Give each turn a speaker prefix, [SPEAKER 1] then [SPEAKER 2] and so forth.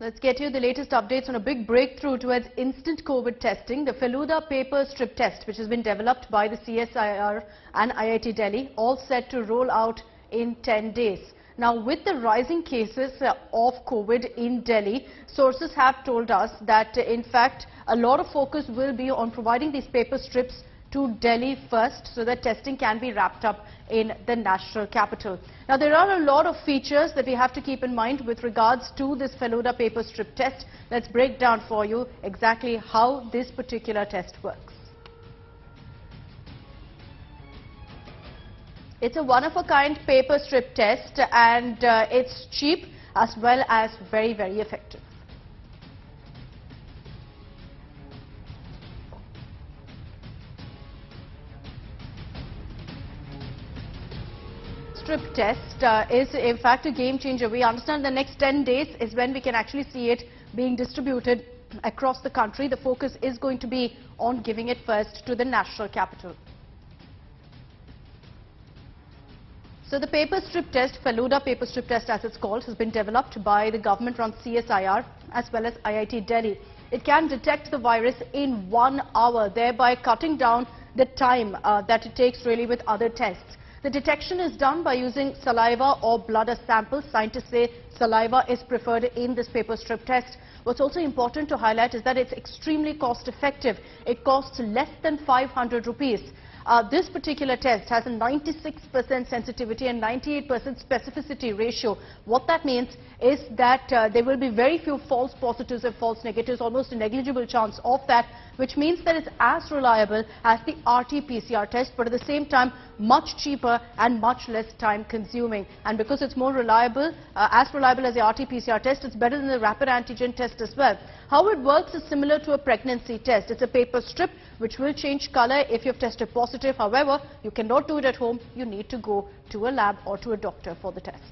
[SPEAKER 1] Let's get you the latest updates on a big breakthrough towards instant COVID testing. The Feluda paper strip test, which has been developed by the CSIR and IIT Delhi, all set to roll out in 10 days. Now, with the rising cases of COVID in Delhi, sources have told us that, in fact, a lot of focus will be on providing these paper strips to Delhi first, so that testing can be wrapped up in the national capital. Now, there are a lot of features that we have to keep in mind with regards to this Feluda paper strip test. Let's break down for you exactly how this particular test works. It's a one-of-a-kind paper strip test, and it's cheap as well as very, very effective. Strip test is in fact a game changer. We understand the next 10 days is when we can actually see it being distributed across the country. The focus is going to be on giving it first to the national capital. So the paper strip test, Feluda paper strip test as it's called, has been developed by the government-run CSIR as well as IIT Delhi. It can detect the virus in 1 hour, thereby cutting down the time that it takes really with other tests. The detection is done by using saliva or blood as samples. Scientists say saliva is preferred in this paper strip test. What's also important to highlight is that it's extremely cost effective. It costs less than 500 rupees. This particular test has a 96% sensitivity and 98% specificity ratio. What that means is that there will be very few false positives and false negatives, almost a negligible chance of that, which means that it's as reliable as the RT-PCR test, but at the same time much cheaper and much less time consuming. And because it's more reliable, as reliable as the RT-PCR test, it's better than the rapid antigen test as well. How it works is similar to a pregnancy test. It's a paper strip which will change color if you've tested positive. However, you cannot do it at home. You need to go to a lab or to a doctor for the test.